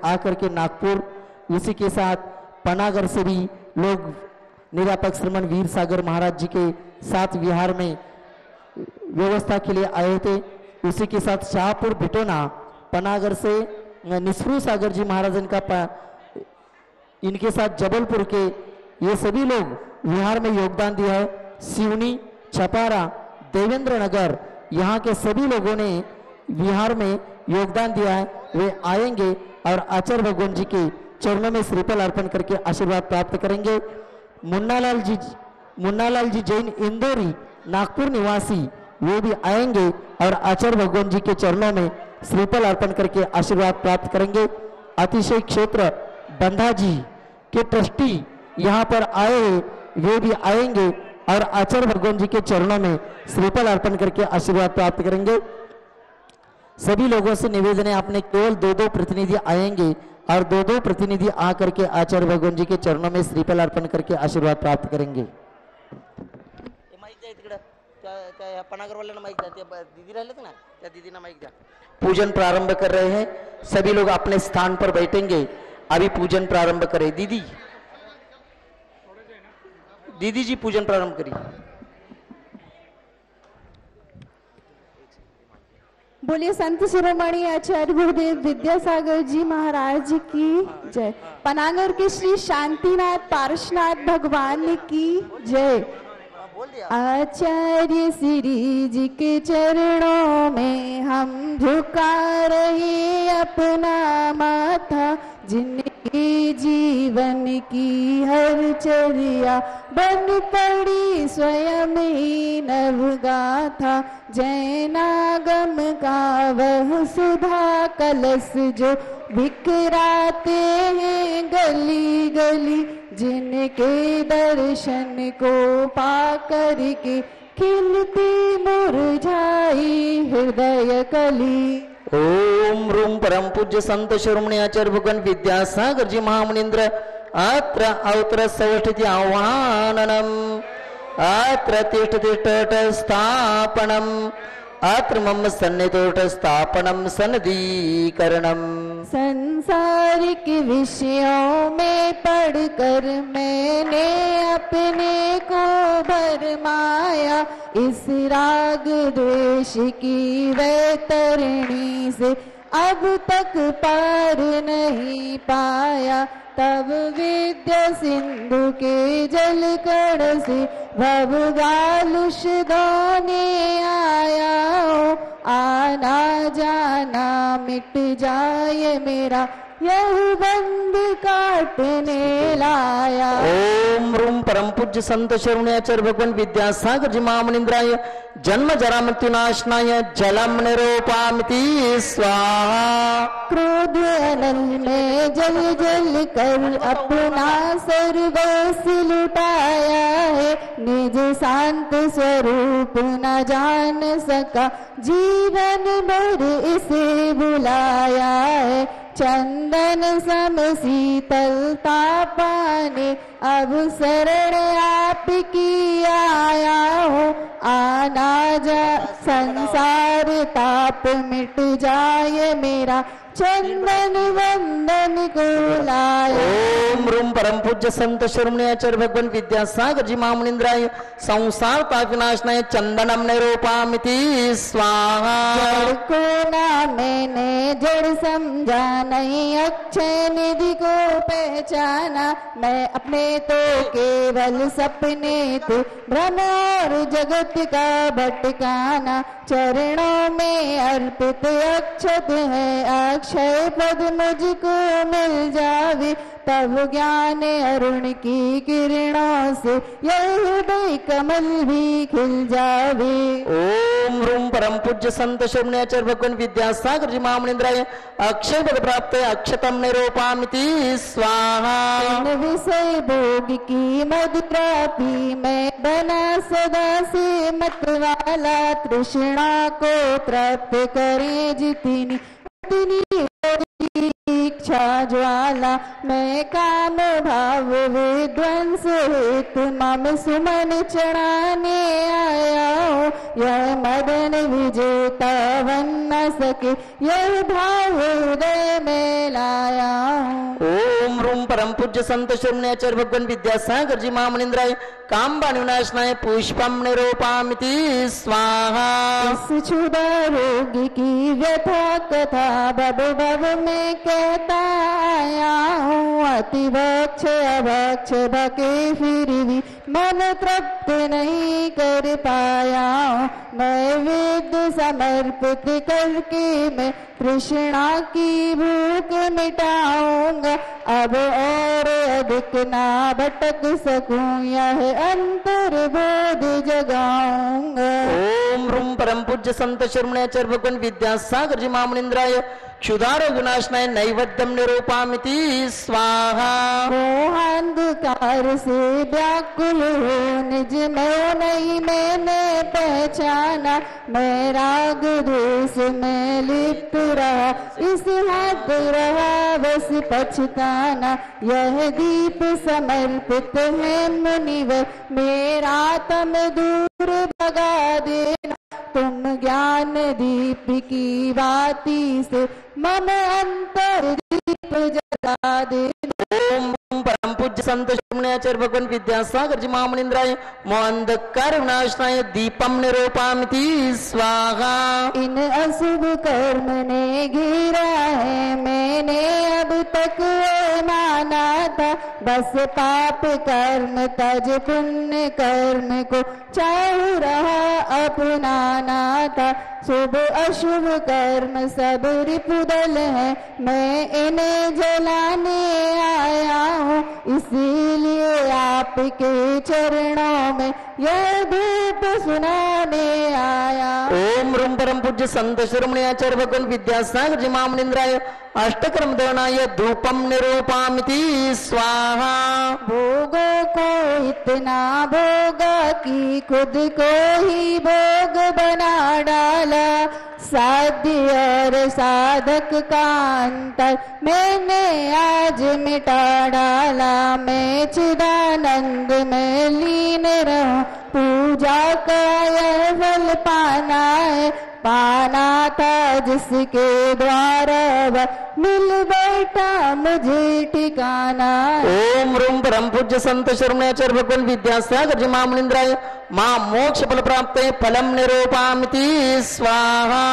आकर के नागपुर, उसी के साथ पनागर से भी लोग निरापक श्रमण वीर सागर महाराज जी के साथ विहार में व्यवस्था के लिए आए थे। उसी के साथ शाहपुर बिटोना पनागर से निस्फरू सागर जी महाराज इनके साथ जबलपुर के ये सभी लोग विहार में योगदान दिया है। सिवनी, छपारा, देवेंद्र नगर यहाँ के सभी लोगों ने विहार में योगदान दिया है। वे आएंगे और आचार्य भगवान जी के चरणों में श्रीफल अर्पण करके आशीर्वाद प्राप्त करेंगे। मुन्नालाल जी जैन इंदौरी नागपुर निवासी, वे भी आएंगे और आचार्य भगवान जी के चरणों में श्रीफल अर्पण करके आशीर्वाद प्राप्त करेंगे। अतिशय क्षेत्र बंधा जी के ट्रस्टी यहाँ पर आए हैं, वे भी आएंगे और आचार्य भगवान जी के चरणों में श्रीफल अर्पण करके आशीर्वाद प्राप्त करेंगे। सभी लोगों से निवेदन है, आपने केवल 2-2 प्रतिनिधि आएंगे और 2-2 प्रतिनिधि आकर के आचार्य भगवान जी के चरणों में श्रीफल अर्पण करके आशीर्वाद प्राप्त करेंगे। पूजन प्रारंभ कर रहे हैं, सभी लोग अपने स्थान पर बैठेंगे। अभी पूजन प्रारंभ करें। दीदी जी पूजन प्रारंभ करिए। बोलिए संत शिरोमणि आचार्य गुरुदेव विद्यासागर जी महाराज की जय। पनागर के श्री शांतिनाथ पार्श्वनाथ भगवान की जय। आचार्य श्री जी के चरणों में हम झुका रहे अपना माथा, जिनके जीवन की हर चर्या बन पड़ी स्वयं ही नवगाथा। जैनागम का वह सुधा कलश जो बिखराते हैं गली गली, जिनके दर्शन को पाकर के खिलती मुरझाई हृदय कली। ओम रूम परम पूज्य संत शिरोमणि आचार्य भगवान विद्यासागर जी महामुनीन्द्र अत्र अवतर सवष्टिति आह्वाननम अत्र तिष्ठ तिष्ठ स्थापनम अत्र मम सन्निधोट स्थापनम सन्निधिकरणम। संसारिक विषयों में पढ़कर मैंने अपने को भरमाया, इस राग द्वेष की वैतरणी से अब तक पार नहीं पाया। तब विद्या सिंधु के जल कण से भव गालुष धोने आया हो, आना जाना मिट जाए मेरा यह बंद काटने लाया। ओम रूम परम पूज्य संत शिरोमणि आचार्य भगवान विद्यासागर जी महामुनीन्द्राय जन्म जरा मृत्यु नाशनाय जलम निरूपामिति स्वाहा। क्रोध अनल में जल जल कर अपना सर्वस्व लुटाया है, निज शांत स्वरूप न जान सका जीवन भर इसे बुलाया है। चंदन सम शीतलता पाने अब शरण आपकी आया हो, आना जा संसार ताप मिट जाए मेरा चंदन वंदन को लाए। ओम रूम परम पूज्य संत शिरोमणि आचार्य भगवान विद्यासागर जी महामुनीन्द्राय संसार ताप विनाशनाय चंदनम निरूपामिति स्वाहा। जड़ को ना मैंने जड़ समझा नहीं, अक्षय निधि को पहचाना। मैं अपने तो केवल सपने थे, भ्रम और जगत का भटकाना। चरणों में अर्पित अक्षत है, अक्षय पद मुझको मिल जावे। तब ज्ञान अरुण की किरणों से यह हृदय कमल भी खिल जावे। ओम रूम परम पूज्य संत शिरोमणि आचार्य भगवान विद्यासागर जी महामुनीन्द्राय अक्षय पद प्राप्त अक्षतम निरूपामिति स्वाहा। विषय भोग की मदिरा पी मैं बना सदा से मतवाला, तृष्णा को तृप्त करे जितनी इच्छा ज्वाला। मैं काम भाव विध्वंस हेतु मम सुमन चढ़ाने आया हूँ, यह मदन विजेता वन्ना सके यह भाव हृदय में लाया हूँ। ओम रूम परम पूज्य संत शून्य आचार्य भगवान विद्यासागर जी महामुनिंद्राय कामबान विनाशनाय पुष्पम निरूपामिति स्वाहा। इस क्षुधा रोगी की व्यथा कथा बब बब में कहता आया हूँ। अति भक्ष अभक्ष भके फिर भी मन तृप्त नहीं कर पाया हूँ। मैं वेद समर्पित करके मैं तृष्णा की भूख मिटाऊंगा। अब और अधिक ना भटक सकूं यह अंतर्बोध जगाऊंगा। ओम रूम परम पूज्य संत शर्मण्याचार्य भगवान विद्यासागर जी महामुनिंद्राय क्षुधारो विनाशनाय नैवेद्यम निरूपामिति स्वाहा। मोहांधकार से व्याकुल हो निज में नहीं मैंने पहचाना। मैं राग द्वेष में लिप्त रहा इस हाथ रहा बस पछताना। यह दीप समर्पित है मुनिवर मेरा तम दूर भगा देना। तुम ज्ञान दीप की बाती से मम अंतर दीप जगा देना। ओम परम पूज्य संत शून्याचार्य भगवान विद्यासागर जी महामुनिंद्राय मोअंधकार विनाशनाय दीपम निरूपामिति स्वाहा। इन अशुभ कर्म ने घेरा है मैंने अब तक माना था। बस पाप कर्म तज पुण्य कर्म को चाहू रहा अपनाना था। शुभ अशुभ कर्म सब रिपुदल है मैं इन्हें जलाने आया हूँ। इसीलिए आपके चरणों में यह धूप सुनाने आया। ओम रूम परम पूज्य संत शर्मण्याचार्य भगवान विद्यासागर जी महामुनिंद्राय अष्टकर्म दवनाय धूपम निरूपामिति स्वाहा। भोगों को इतना भोगा कि खुद को ही भोग बना डाला। साध्य और साधक का अंतर मैंने आज मिटा डाला। मैं चिदानंद में लीन रहूं पूजा का यह फल पाना है। पाना था जिसके द्वारा मिल बैठा मुझे ठिकाना। ओम रूम परम पूज्य संत शर्मण्याचार्य भगवान विद्यासागर जी महामुनिंद्राय मां मोक्ष फल प्राप्त फलम निरूपामिति स्वाहा।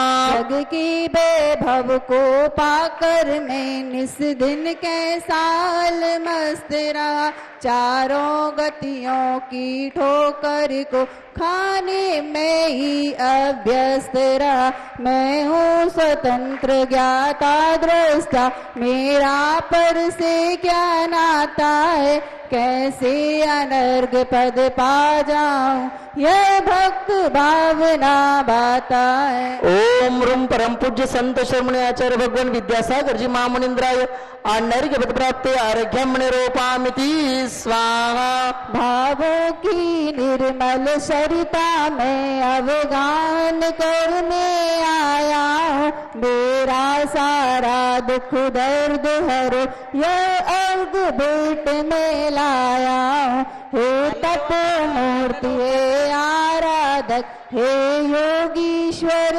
जग की वैभव को पाकर मैं निस दिन कैसाल मस्त रहा। चारों गतियों की ठोकर को खाने में ही अभ्यस्त रहा। मैं हूँ स्वतंत्र ज्ञाता दृष्टा मेरा पर से क्या नाता है। कैसे अनर्घ पद पा जाऊं यह भक्त भावना बाता है। ओम रूम परम पूज्य संत शर्मण्याचार्य भगवान विद्यासागर जी महामुनिंद्राय अनर्घ पद प्राप्त आरोग्यम निरूपामिति स्वाहा। भावों की निर्मल सरिता में अवगान करने आया हूँ। मेरा सारा दुख दर्द हरो यह अर्घ भेंट में लाया हूँ। हे तप मूर्ति हे आराधक हे योगीश्वर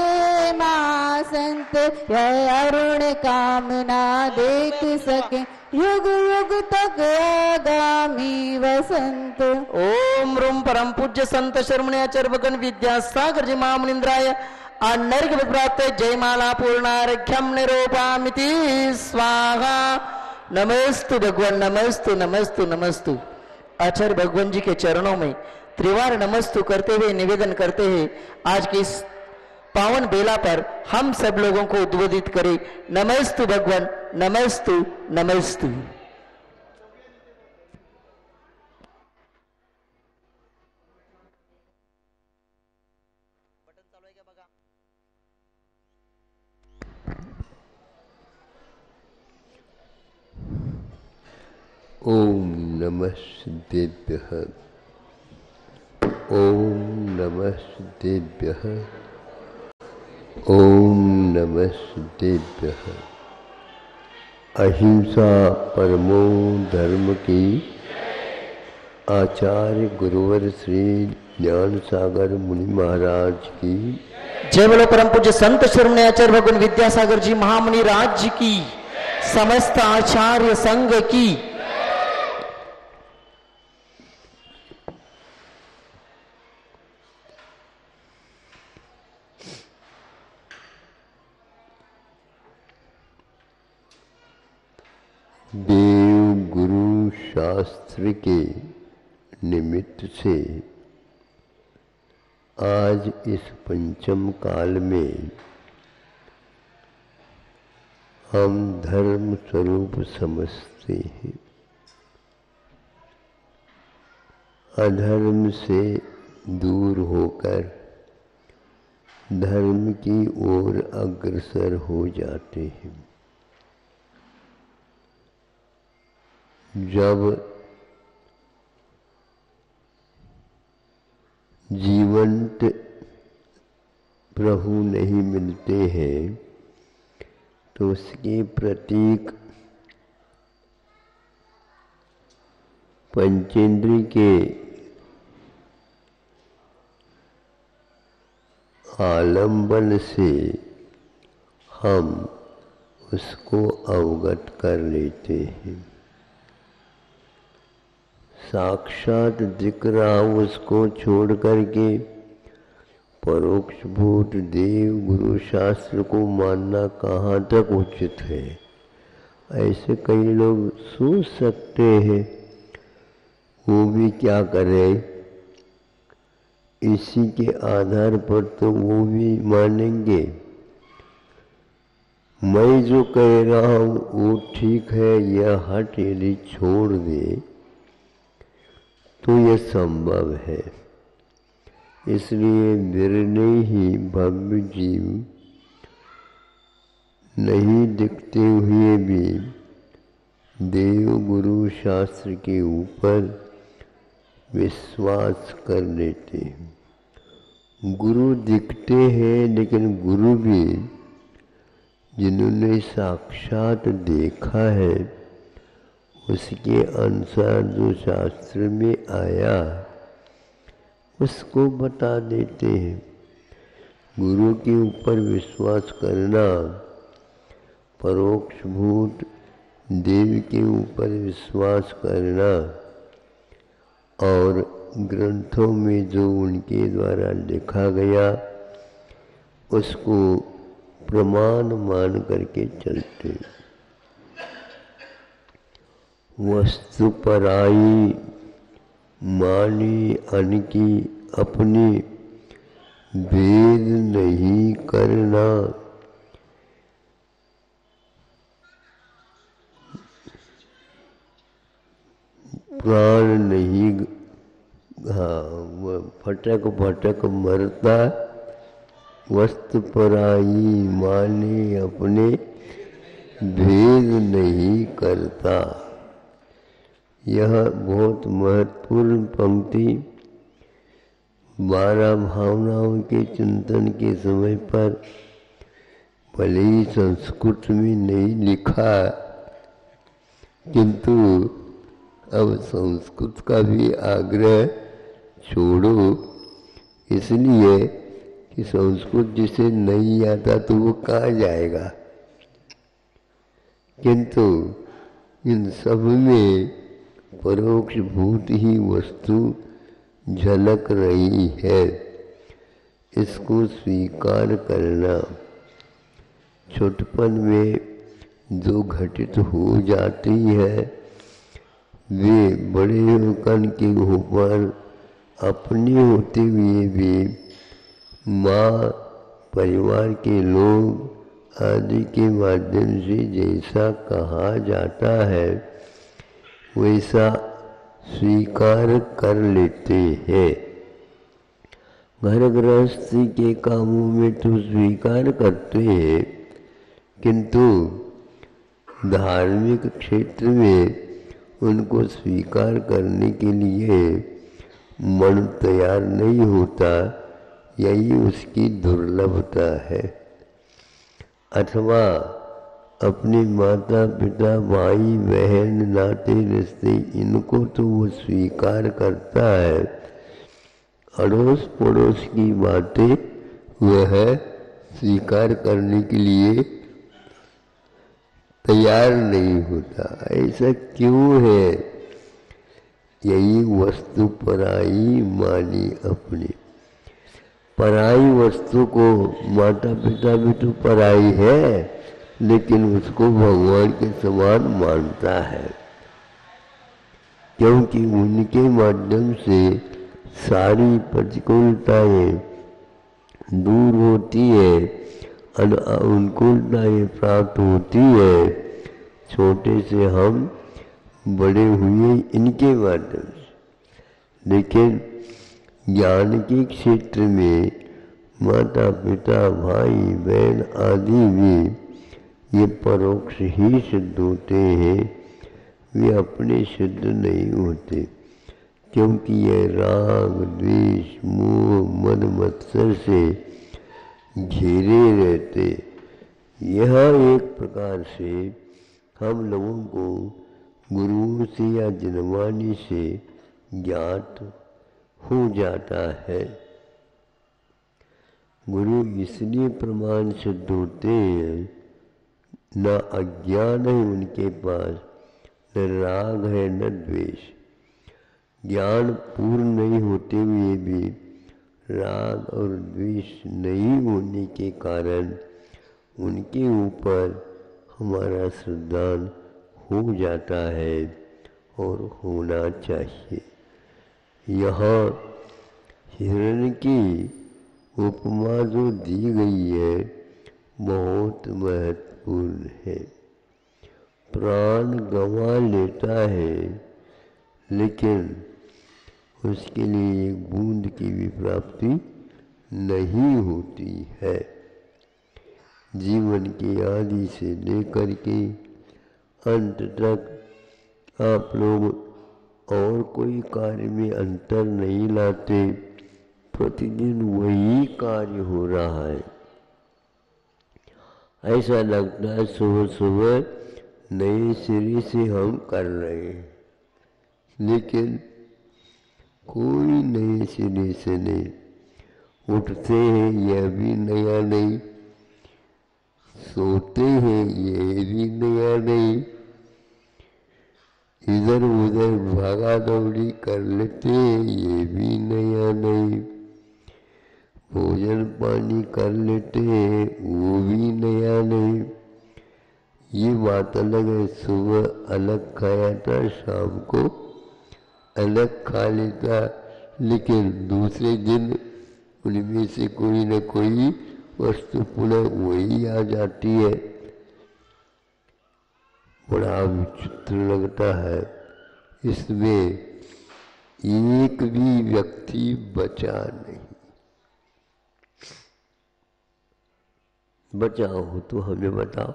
मां संत यह अरुण कामना देख सके युग युग तक आगामी वसंत। ओम रूम परम पूज्य संत शर्मण्याचार्य भगवान विद्यासागर जी महामुनिंद्राय अनर्घ प्राप्त जयमाला पूर्णार्घ्यम निरूपामिति स्वाहा। नमस्तु भगवान नमस्तु नमस्तु नमस्तु। आचार्य भगवान जी के चरणों में त्रिवार नमस्तु करते हुए निवेदन करते हैं आज की इस पावन बेला पर हम सब लोगों को उद्बोधित करें। नमस्तु भगवान नमस्तु नमस्तु। ओम नमः सिद्धेभ्यः ओम नमः सिद्धेभ्यः ओम नमः सिद्धेभ्यः। अहिंसा परमो धर्म की आचार्य गुरुवर श्री ज्ञान सागर मुनि महाराज की जय बोलो परम पूज्य संत शिरोमणि आचार्य भगवान विद्यासागर जी महामुनि राज्य की, समस्त आचार्य संघ की। देव गुरु शास्त्र के निमित्त से आज इस पंचम काल में हम धर्म स्वरूप समझते हैं। अधर्म से दूर होकर धर्म की ओर अग्रसर हो जाते हैं। जब जीवंत प्रभु नहीं मिलते हैं तो उसके प्रतीक पंचेंद्रिय के आलंबन से हम उसको अवगत कर लेते हैं। साक्षात दिख रहा उसको छोड़ करके परोक्षभूत देव गुरु शास्त्र को मानना कहाँ तक उचित है, ऐसे कई लोग सोच सकते हैं। वो भी क्या करे, इसी के आधार पर तो वो भी मानेंगे। मैं जो कह रहा हूँ वो ठीक है, यह हट यदि छोड़ दे तो यह संभव है। इसलिए निर्णय ही भव्य जीव नहीं दिखते हुए भी देव गुरु शास्त्र के ऊपर विश्वास कर लेते हैं। गुरु दिखते हैं, लेकिन गुरु भी जिन्होंने साक्षात देखा है उसके अनुसार जो शास्त्र में आया उसको बता देते हैं। गुरु के ऊपर विश्वास करना, परोक्षभूत देव के ऊपर विश्वास करना और ग्रंथों में जो उनके द्वारा लिखा गया उसको प्रमाण मान करके चलते। वस्तु पराई मानी अनकी अपनी भेद नहीं करना। प्राण नहीं, हाँ, वह फटक फटक मरता। वस्तु पराई माने अपने भेद नहीं करता। यह बहुत महत्वपूर्ण पंक्ति 12 भावनाओं के चिंतन के समय पर भले ही संस्कृत में नहीं लिखा, किंतु अब संस्कृत का भी आग्रह छोड़ो, इसलिए कि संस्कृत जिसे नहीं आता तो वो कहाँ जाएगा। किंतु इन सब में परोक्ष भूत ही वस्तु झलक रही है, इसको स्वीकार करना। छोटपन में जो घटित हो जाती है वे बड़े होकर के ऊपर अपने होते हुए भी माँ, परिवार के लोग आदि के माध्यम से जैसा कहा जाता है वैसा स्वीकार कर लेते हैं। घर गृहस्थी के कामों में तो स्वीकार करते हैं, किंतु धार्मिक क्षेत्र में उनको स्वीकार करने के लिए मन तैयार नहीं होता, यही उसकी दुर्लभता है। अथवा अपने माता पिता, भाई बहन, नाते रिश्ते, इनको तो वो स्वीकार करता है, अड़ोस पड़ोस की बातें वह स्वीकार करने के लिए तैयार नहीं होता। ऐसा क्यों है? यही वस्तु पराई मानी अपनी। पराई वस्तु को माता पिता भी तो पराई है, लेकिन उसको भगवान के समान मानता है, क्योंकि उनके माध्यम से सारी प्रतिकूलताएं दूर होती है, अनुकूलताएं प्राप्त होती है। छोटे से हम बड़े हुए इनके माध्यम से, लेकिन ज्ञान के क्षेत्र में माता पिता भाई बहन आदि भी ये परोक्ष ही सिद्ध होते हैं, वे अपने सिद्ध नहीं होते, क्योंकि ये राग द्वेष मोह मद मत्सर से घेरे रहते। यह एक प्रकार से हम लोगों को गुरुओं से या जनवाणी से ज्ञात हो जाता है। गुरु इसलिए प्रमाण सिद्ध होते हैं, न अज्ञान है उनके पास, न राग है न द्वेष। ज्ञान पूर्ण नहीं होते हुए भी राग और द्वेष नहीं होने के कारण उनके ऊपर हमारा श्रद्धान हो जाता है और होना चाहिए। यहाँ हिरण की उपमा जो दी गई है बहुत महत्वपूर्ण है। प्राण गंवा लेता है, लेकिन उसके लिए एक बूंद की भी प्राप्ति नहीं होती है। जीवन के आदि से लेकर के अंत तक आप लोग और कोई कार्य में अंतर नहीं लाते, प्रतिदिन वही कार्य हो रहा है। ऐसा लगता है सुबह सुबह नए सिरे से हम कर रहे हैं, लेकिन कोई नए सिरे से नहीं। उठते हैं यह भी नया नहीं, सोते हैं यह भी नया नहीं, इधर उधर भागा दौड़ी कर लेते हैं ये भी नया नहीं, भोजन पानी कर लेते हैं वो भी नया नहीं। ये बात अलग है, सुबह अलग खाया था, शाम को अलग खा लेता, लेकिन दूसरे दिन उनमें से कोई न कोई वस्तु पुनः वही आ जाती है। बड़ा विचित्र लगता है। इसमें एक भी व्यक्ति बचा नहीं। बचा हो तो हमें बताओ।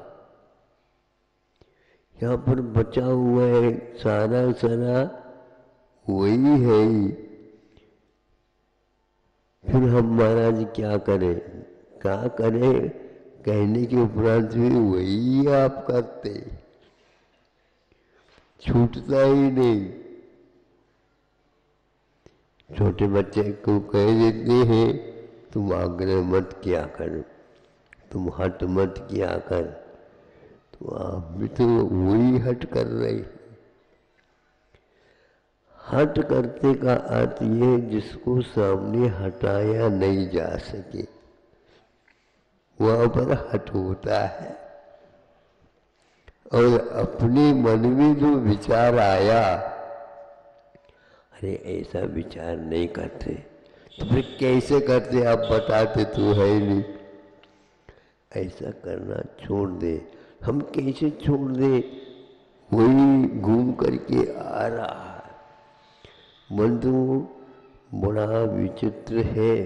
यहाँ पर बचा हुआ है सारा सारा वही है ही। फिर हम महाराज क्या करें, क्या करें कहने के उपरांत भी वही आप करते, छूटता ही नहीं। छोटे बच्चे को कह देते हैं तुम आग्रह मत किया कर, तुम हट मत किया कर, तो आप भी तो वही हट कर रहे। हट करते का अर्थ ये जिसको सामने हटाया नहीं जा सके वहां पर हट होता है। और अपने मन में जो विचार आया, अरे ऐसा विचार नहीं करते, तो फिर कैसे करते आप बताते तो है नहीं। ऐसा करना छोड़ दे। हम कैसे छोड़ दे, वही घूम करके आ रहा है। मन तो बड़ा विचित्र है।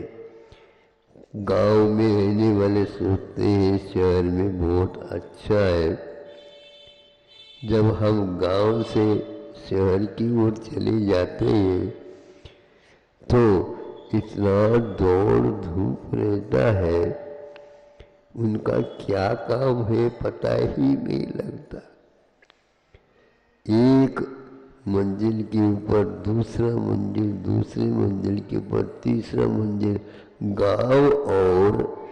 गांव में रहने वाले सोचते हैं शहर में बहुत अच्छा है। जब हम गांव से शहर की ओर चले जाते हैं तो इतना दौड़ धूप रहता है, उनका क्या काम है पता ही नहीं लगता। एक मंजिल के ऊपर दूसरा मंजिल, दूसरी मंजिल के ऊपर तीसरा मंजिल, गांव और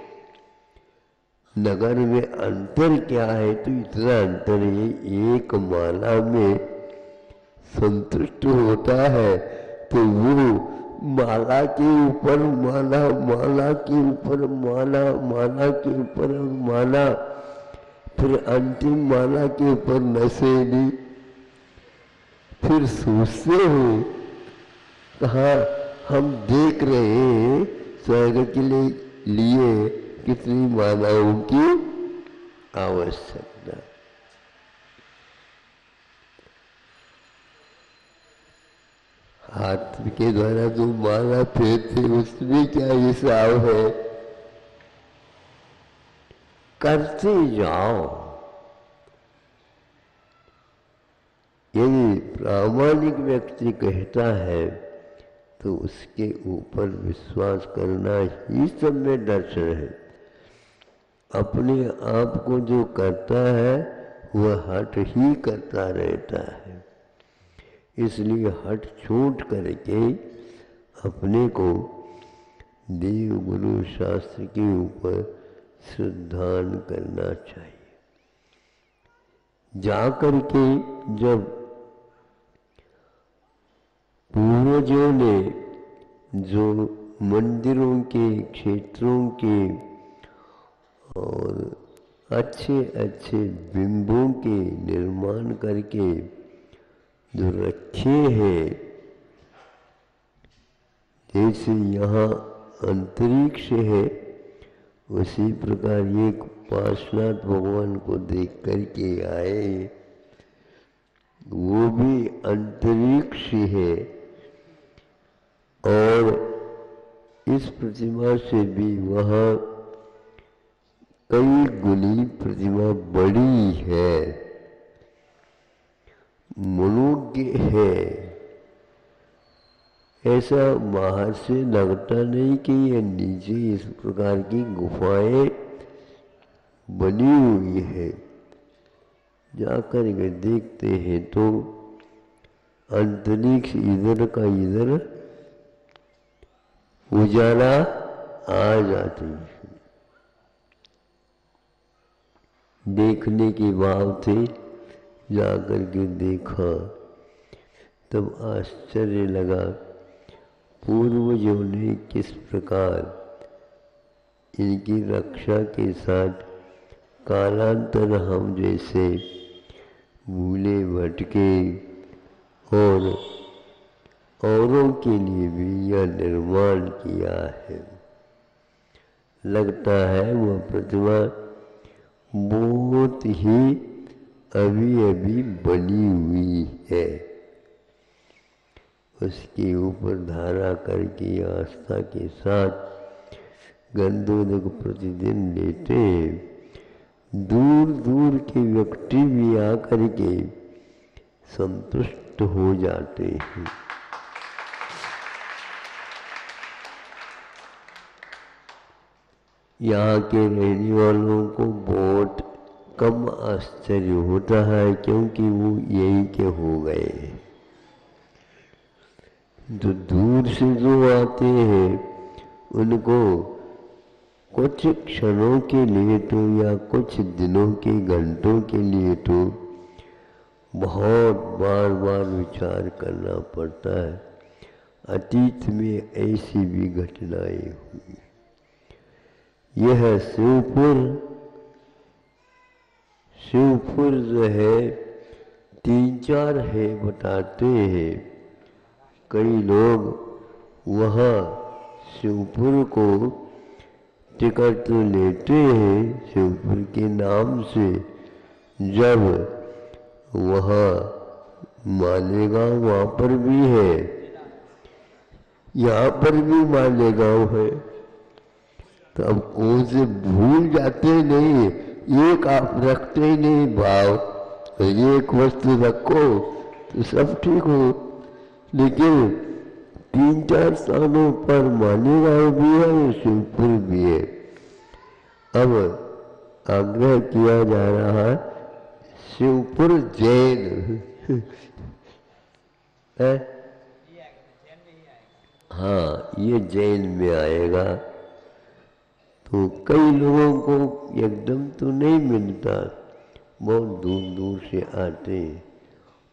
नगर में अंतर क्या है, तो इतना अंतर है, एक माला में संतुष्ट होता है तो वो माला के ऊपर माला, माला के ऊपर माला, माला के ऊपर माला, फिर अंतिम माला के ऊपर नशेली। फिर सोचते हो कहाँ हम देख रहे हैं स्वर्ग के लिए कितनी मालाओं की आवश्यकता। हाथ के द्वारा जो माला फेरते उसमें क्या हिसाब है, करते जाओ। यदि प्रामाणिक व्यक्ति कहता है तो उसके ऊपर विश्वास करना ही सब में दर्शन है। अपने आप को जो करता है वह हट ही करता रहता है, इसलिए हट छूट करके अपने को देव गुरु शास्त्र के ऊपर श्रद्धान करना चाहिए। जाकर के जब पूर्वजों ने जो मंदिरों के, क्षेत्रों के और अच्छे अच्छे बिंबों के निर्माण करके जो रखे हैं, जैसे यहाँ अंतरिक्ष है, उसी प्रकार एक पार्श्वनाथ भगवान को देख करके आए, वो भी अंतरिक्ष है और इस प्रतिमा से भी वहाँ कई गुनी प्रतिमा बड़ी है, मनोज्ञ है। ऐसा बाहर से लगता नहीं कि ये नीचे इस प्रकार की गुफाएं बनी हुई है। जाकर के देखते हैं तो अंतरिक्ष इधर का इधर उजाला आ जाती है। देखने की भाव थे, जाकर के देखा तब आश्चर्य लगा, पूर्वजों ने किस प्रकार इनकी रक्षा के साथ कालांतर हम जैसे भूले भटके और औरों के लिए भी यह निर्माण किया है। लगता है वह प्रतिमा बहुत ही अभी अभी बनी हुई है। उसके ऊपर धारा करके आस्था के साथ गंधोदक प्रतिदिन लेते हैं। दूर दूर के व्यक्ति भी आकर के संतुष्ट हो जाते हैं। यहाँ के रहने वालों को बहुत कम आश्चर्य होता है, क्योंकि वो यही के हो गए। जो दूर से जो आते हैं उनको कुछ क्षणों के लिए तो या कुछ दिनों के, घंटों के लिए तो बहुत बार बार विचार करना पड़ता है। अतीत में ऐसी भी घटनाएं हुई। यह शिवपुर जो है 3-4 है बताते हैं। कई लोग वहाँ शिवपुर को टिकट तो लेते हैं शिवपुर के नाम से। जब वहाँ मालेगांव वहाँ पर भी है, यहाँ पर भी मालेगांव है, तो अब कौन से भूल जाते नहीं। एक आप रखते ही नहीं भाव, तो एक वस्तु रखो तो सब ठीक हो। लेकिन 3-4 स्थानों पर मालेगांव भी है और शिवपुर भी है। अब आग्रह किया जा रहा है शिवपुर जैन है। हाँ, ये जैन में आएगा। तो कई लोगों को एकदम तो नहीं मिलता, बहुत दूर दूर से आते हैं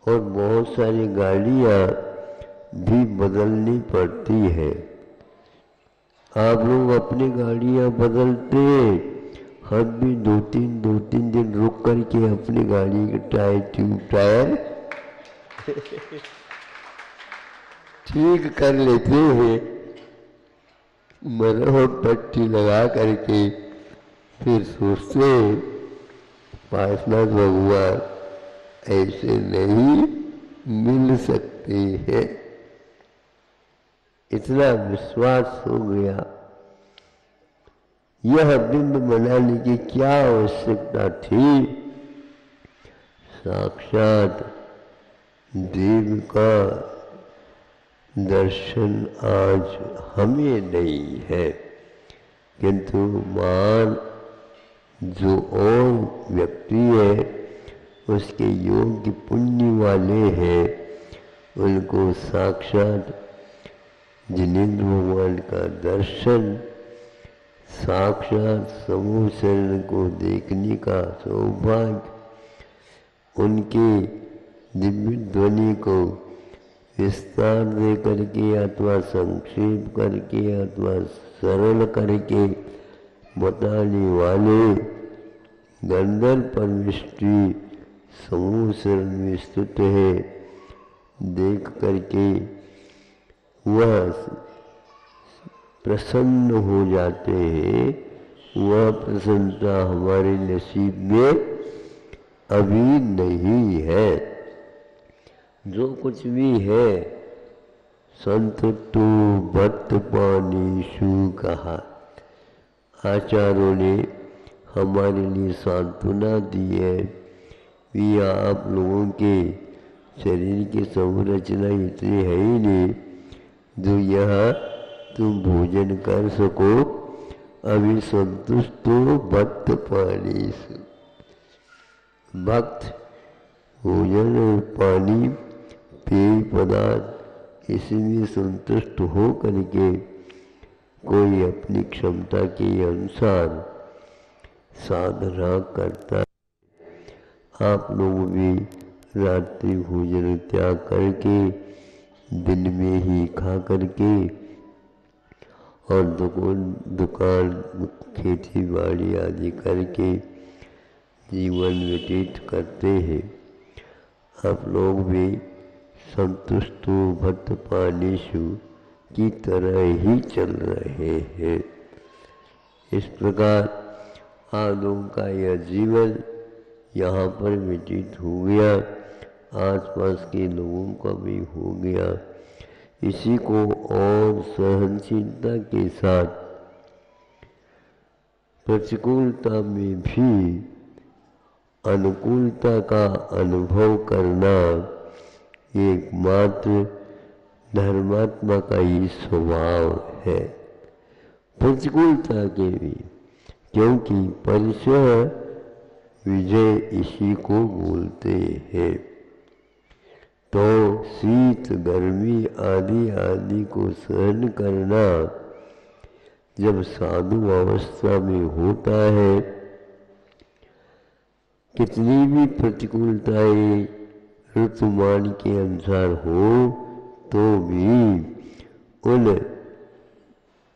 और बहुत सारी गाड़ियाँ भी बदलनी पड़ती है। आप लोग अपनी गाड़ियाँ बदलते हैं, हम भी दो तीन दिन रुक करके अपनी गाड़ी के टायर ठीक कर लेते हैं, मरहम पट्टी लगा करके फिर सोचते हैं पार्षनाथ भगवान ऐसे नहीं मिल सकते हैं। इतना विश्वास हो गया, यह बिंब बनाने की क्या आवश्यकता थी। साक्षात देव का दर्शन आज हमें नहीं है, किंतु महान जो और व्यक्ति है उसके योग्य पुण्य वाले हैं, उनको साक्षात जिनेंद्र भगवान का दर्शन, साक्षात समूह शरण को देखने का सौभाग्य, उनके दिव्य ध्वनि को विस्तार दे करके अथवा संक्षेप करके अथवा सरल करके बताने वाले गंधर्व परमेष्टि समूह शरण में स्थित है। देख करके वह प्रसन्न हो जाते हैं। वह प्रसन्नता हमारे नसीब में अभी नहीं है। जो कुछ भी है संत तो भक्त पानी शू कहा। आचार्यों ने हमारे लिए सांत्वना दी है कि आप लोगों के शरीर की संरचना इतनी है ही नहीं जो यह तुम भोजन कर सको। अभी संतुष्ट हो भक्त पानी शू। भक्त भोजन और पानी पेय पदार्थ इसमें संतुष्ट हो करके कोई अपनी क्षमता के अनुसार साधना करता है। आप लोग भी रात्रि भोजन त्याग करके दिन में ही खा करके और दुकान खेती बाड़ी आदि करके जीवन व्यतीत करते हैं। आप लोग भी संतुष्ट भक्त पानीशु की तरह ही चल रहे हैं। इस प्रकार आप लोगों का यह जीवन यहाँ पर व्यतीत हो गया, आसपास के लोगों का भी हो गया। इसी को और सहनशीलता के साथ प्रतिकूलता में भी अनुकूलता का अनुभव करना एकमात्र धर्मात्मा का ही स्वभाव है। प्रतिकूलता के भी, क्योंकि परिचय विजय इसी को बोलते हैं। तो शीत गर्मी आदि आदि को सहन करना जब साधु अवस्था में होता है, कितनी भी प्रतिकूलताएं ऋतुमान के अनुसार हो तो भी उन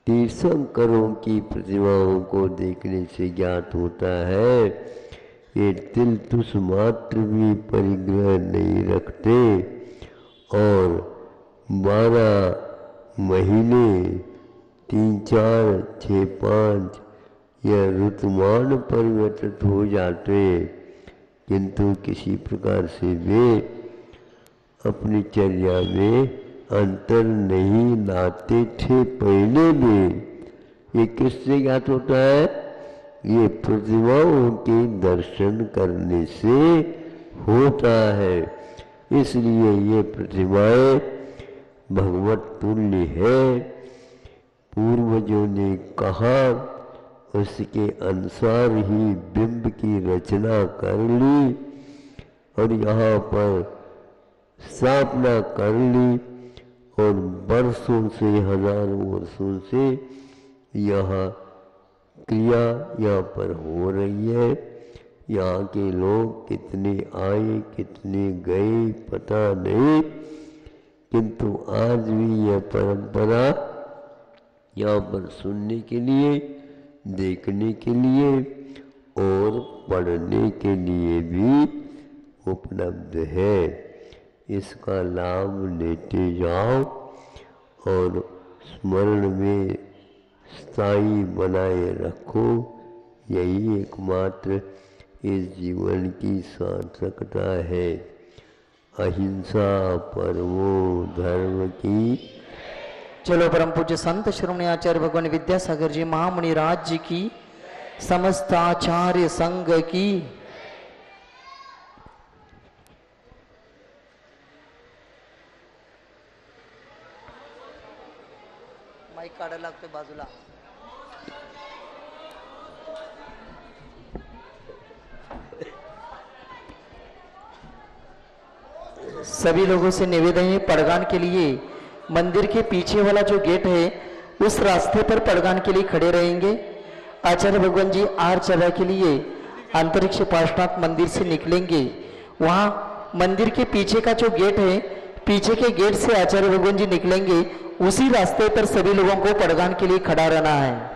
तीर्थंकरों की प्रतिमाओं को देखने से ज्ञात होता है ये तिल तुस मात्र भी परिग्रह नहीं रखते और 12 महीने 3 4 6 5 यह ऋतुमान परिवर्तित हो जाते, किंतु किसी प्रकार से वे अपनी चर्या में अंतर नहीं लाते थे पहले में। ये किससे ज्ञात होता है? ये प्रतिमाओं के दर्शन करने से होता है। इसलिए ये प्रतिमाएं भगवत तुल्य है। पूर्वजों ने कहा उसके अनुसार ही बिंब की रचना कर ली और यहाँ पर स्थापना कर ली और वर्षों से हजारों वर्षों से यहाँ क्रिया यहाँ पर हो रही है। यहाँ के लोग कितने आए कितने गए पता नहीं, किंतु आज भी यह परंपरा यहाँ पर सुनने के लिए, देखने के लिए और पढ़ने के लिए भी उपलब्ध है। इसका लाभ लेते जाओ और स्मरण में स्थायी बनाए रखो। यही एकमात्र इस जीवन की सार्थकता है। अहिंसा परमो धर्म की। चलो परम पूज्य संत श्रोमणी आचार्य भगवान विद्यासागर जी महामुनि राज जी की, समस्त आचार्य संघ की। माइक काढायला लागतोय बाजूला। सभी लोगों से निवेदन है, पड़गान के लिए मंदिर के पीछे वाला जो गेट है उस रास्ते पर पड़गान के लिए खड़े रहेंगे। आचार्य भगवान जी आर चर्चा के लिए अंतरिक्ष पार्श्वनाथ मंदिर से निकलेंगे। वहां मंदिर के पीछे का जो गेट है, पीछे के गेट से आचार्य भगवान जी निकलेंगे। उसी रास्ते पर सभी लोगों को पड़गान के लिए खड़ा रहना है।